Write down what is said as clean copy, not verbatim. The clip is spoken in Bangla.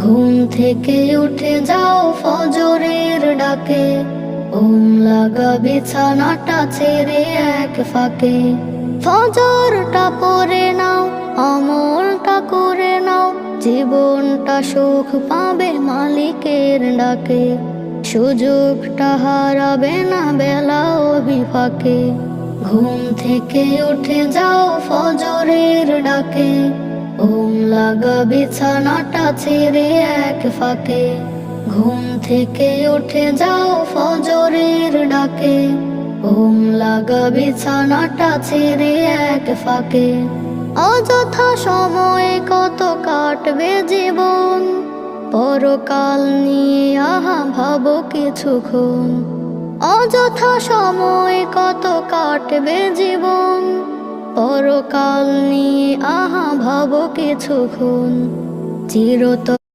ঘুম থেকে উঠে যাও ফজরের ডাকে, ঘুম লাগা বিছানাটা ছেড়ে এক ফাঁকে। ফজরটা পড়ে নাও, আমলটা করে নাও, জীবনটা সুখ পাবে মালিকের ডাকে। সুযোগটা হারাবে না বেলা বিফাকে। ঘুম থেকে উঠে যাও ফজরের ডাকে, ঘুম লাগা বিছানাটা ছেড়ে এক ফাঁকে। ঘুম থেকে উঠে যাও ফজরের ডাকে, ঘুম লাগা বিছানাটা ছেড়ে এক ফাঁকে। অযথা সময় কত কাটবে জীবন, পরকাল নিয়ে আহা ভাবো কিছুক্ষণ। অযথা সময় কত কাটবে জীবন, পরকাল নিয়ে আহা ভাবো কিছুক্ষণ। চিরতরে